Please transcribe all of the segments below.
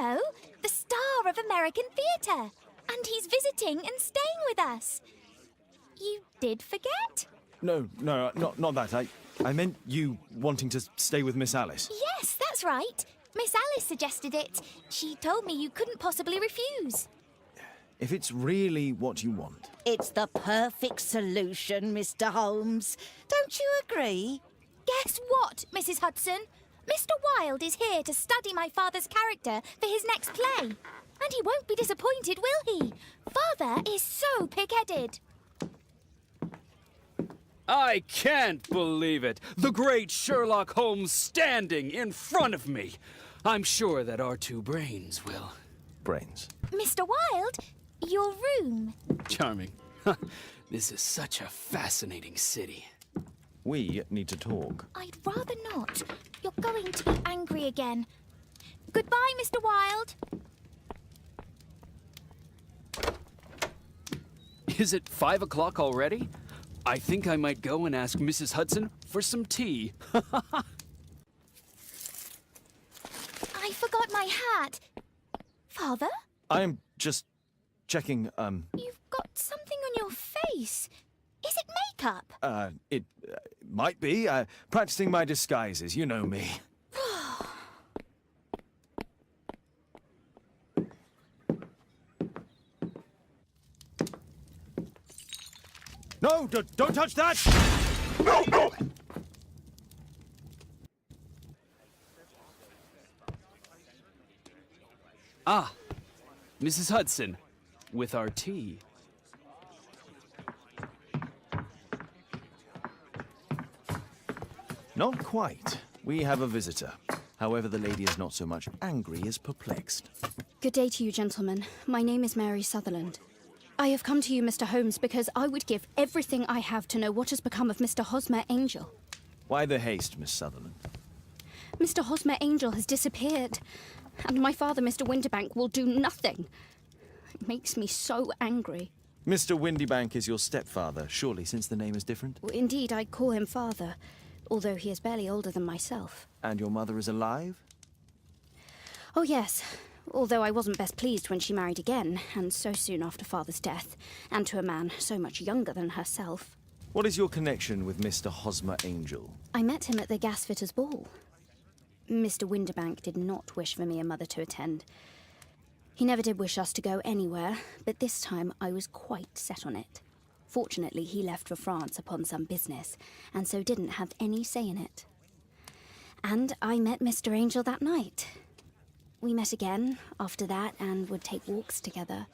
know, the star of American theatre. And he's visiting and staying with us. You did forget? No, not that. I meant you wanting to stay with Miss Alice. Yes, that's right. Miss Alice suggested it. She told me you couldn't possibly refuse. If it's really what you want. It's the perfect solution, Mr. Holmes. Don't you agree? Guess what, Mrs. Hudson? Mr. Wilde is here to study my father's character for his next play. And he won't be disappointed, will he? Father is so pig-headed. I can't believe it! The great Sherlock Holmes standing in front of me! I'm sure that our two brains will... Brains. Mr. Wilde, your room. Charming. This is such a fascinating city. We need to talk. I'd rather not. You're going to be angry again. Goodbye, Mr. Wilde. Is it 5 o'clock already? I think I might go and ask Mrs. Hudson for some tea. I forgot my hat. Father? I'm just checking, You've got something on your face. Is it makeup? It might be. Practicing my disguises, you know me. No, don't touch that! No! Ah, Mrs. Hudson, with our tea. Not quite. We have a visitor. However, the lady is not so much angry as perplexed. Good day to you, gentlemen. My name is Mary Sutherland. I have come to you, Mr. Holmes, because I would give everything I have to know what has become of Mr. Hosmer Angel. Why the haste, Miss Sutherland? Mr. Hosmer Angel has disappeared, and my father, Mr. Winterbank, will do nothing. It makes me so angry. Mr. Windybank is your stepfather, surely, since the name is different? Indeed, I call him father, although he is barely older than myself. And your mother is alive? Oh, yes. Although I wasn't best pleased when she married again, and so soon after father's death, and to a man so much younger than herself. What is your connection with Mr. Hosmer Angel? I met him at the gasfitters' ball. Mr. Winterbank did not wish for me and Mother to attend. He never did wish us to go anywhere, but this time I was quite set on it. Fortunately, he left for France upon some business, and so didn't have any say in it. And I met Mr. Angel that night. We met again after that and would take walks together.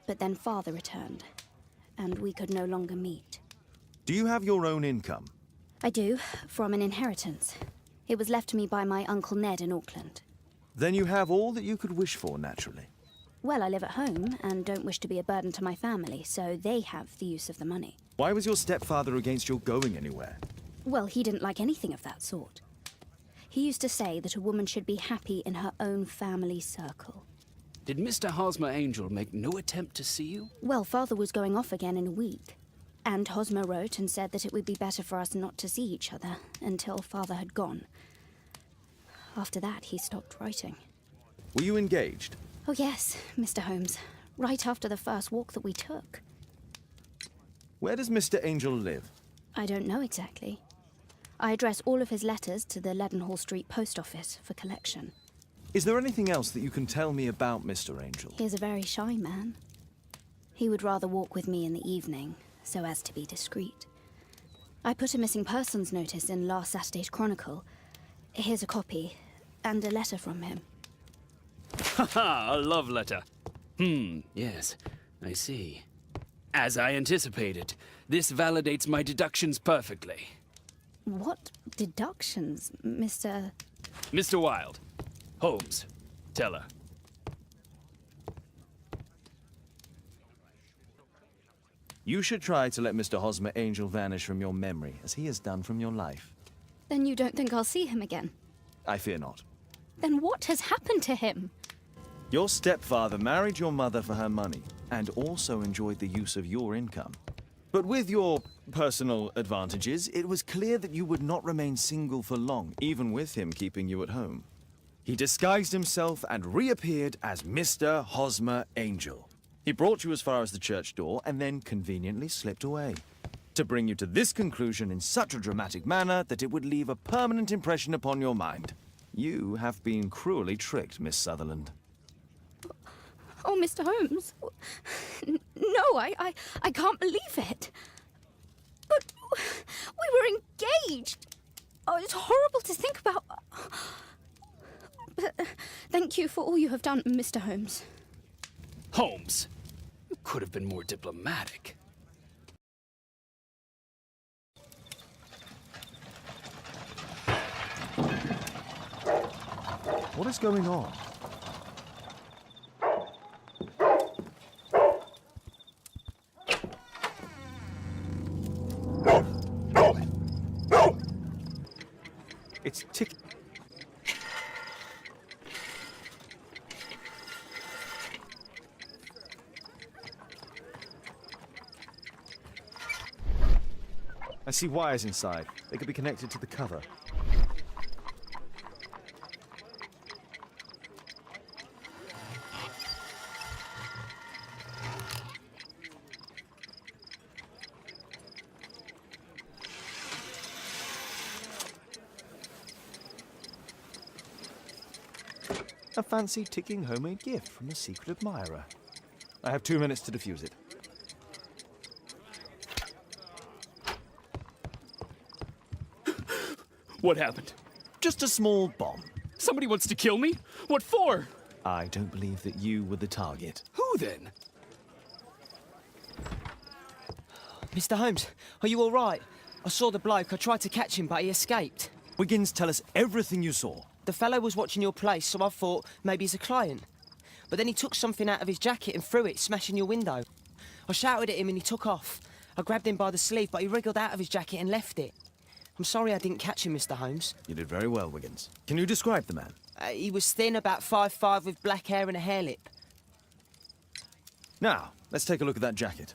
But then Father returned, and we could no longer meet. Do you have your own income? I do, from an inheritance. It was left to me by my Uncle Ned in Auckland. Then you have all that you could wish for, naturally. Well, I live at home and don't wish to be a burden to my family, so they have the use of the money. Why was your stepfather against your going anywhere? Well, he didn't like anything of that sort. He used to say that a woman should be happy in her own family circle. Did Mr. Hosmer Angel make no attempt to see you? Well, Father was going off again in a week. And Hosmer wrote and said that it would be better for us not to see each other until Father had gone. After that, he stopped writing. Were you engaged? Oh, yes, Mr. Holmes. Right after the first walk that we took. Where does Mr. Angel live? I don't know exactly. I address all of his letters to the Leadenhall Street Post Office for collection. Is there anything else that you can tell me about Mr. Angel? He is a very shy man. He would rather walk with me in the evening, so as to be discreet. I put a missing persons notice in last Saturday's Chronicle. Here's a copy, and a letter from him. Haha, a love letter. Yes, I see. As I anticipated, this validates my deductions perfectly. What deductions, Mr. Mr. Wilde. Holmes, tell her. You should try to let Mr. Hosmer Angel vanish from your memory, as he has done from your life. Then you don't think I'll see him again? I fear not. Then what has happened to him? Your stepfather married your mother for her money, and also enjoyed the use of your income. But with your personal advantages, it was clear that you would not remain single for long, even with him keeping you at home. He disguised himself and reappeared as Mr. Hosmer Angel. He brought you as far as the church door and then conveniently slipped away. To bring you to this conclusion in such a dramatic manner that it would leave a permanent impression upon your mind. You have been cruelly tricked, Miss Sutherland. Oh, Mr. Holmes. No, I can't believe it. But we were engaged. Oh, it's horrible to think about. But thank you for all you have done, Mr. Holmes. Holmes, you could have been more diplomatic. What is going on? It's ticking. I see wires inside. They could be connected to the cover. A fancy ticking homemade gift from a secret admirer. I have 2 minutes to defuse it. What happened? Just a small bomb. Somebody wants to kill me? What for? I don't believe that you were the target. Who then? Mr. Holmes, are you all right? I saw the bloke. I tried to catch him, but he escaped. Wiggins, tell us everything you saw. The fellow was watching your place, so I thought maybe he's a client. But then he took something out of his jacket and threw it, smashing your window. I shouted at him and he took off. I grabbed him by the sleeve, but he wriggled out of his jacket and left it. I'm sorry I didn't catch him, Mr. Holmes. You did very well, Wiggins. Can you describe the man? He was thin, about 5'5", with black hair and a hair lip. Now, let's take a look at that jacket.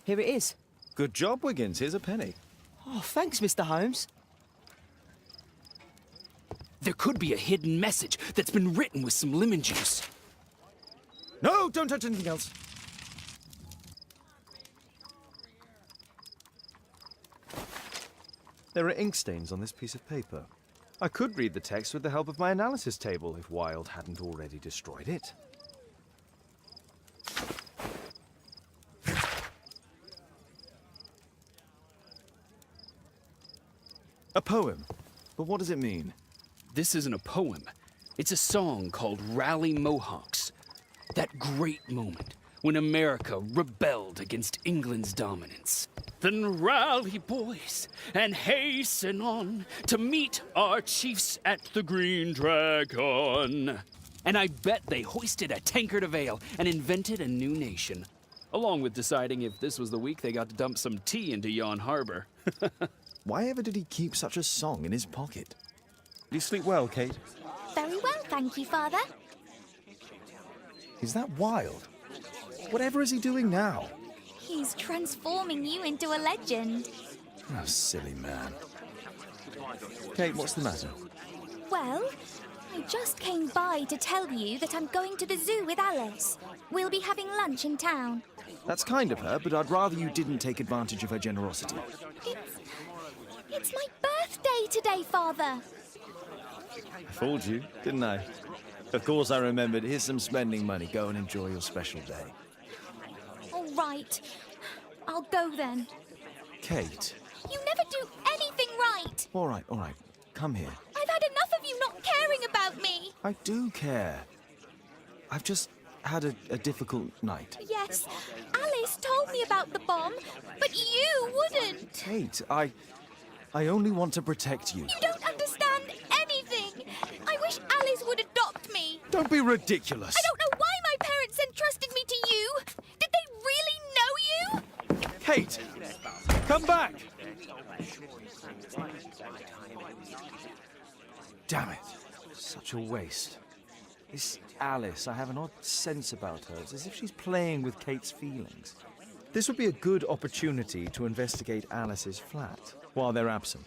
Here it is. Good job, Wiggins. Here's a penny. Oh, thanks, Mr. Holmes. There could be a hidden message that's been written with some lemon juice. No, don't touch anything else. There are ink stains on this piece of paper. I could read the text with the help of my analysis table if Wilde hadn't already destroyed it. A poem. But what does it mean? This isn't a poem. It's a song called Rally Mohawks. That great moment when America rebelled against England's dominance. Then rally, boys, and hasten on to meet our chiefs at the Green Dragon. And I bet they hoisted a tankard of ale and invented a new nation, along with deciding if this was the week they got to dump some tea into Yon Harbor. Why ever did he keep such a song in his pocket? Did you sleep well, Kate? Very well, thank you, Father. Is that Wilde? Whatever is he doing now? He's transforming you into a legend. Oh, silly man. Kate, what's the matter? Well, I just came by to tell you that I'm going to the zoo with Alice. We'll be having lunch in town. That's kind of her, but I'd rather you didn't take advantage of her generosity. It's my birthday today, Father. I fooled you, didn't I? Of course I remembered. Here's some spending money. Go and enjoy your special day. All right. I'll go then. Kate. You never do anything right. All right. Come here. I've had enough of you not caring about me. I do care. I've just had a difficult night. Yes, Alice told me about the bomb, but you wouldn't. Kate, I only want to protect you. You don't understand anything. I wish Alice would adopt me. Don't be ridiculous. I don't know why my parents entrusted me to you. Did they really know you? Kate, come back! Damn it. Such a waste. This Alice, I have an odd sense about her. It's as if she's playing with Kate's feelings. This would be a good opportunity to investigate Alice's flat while they're absent.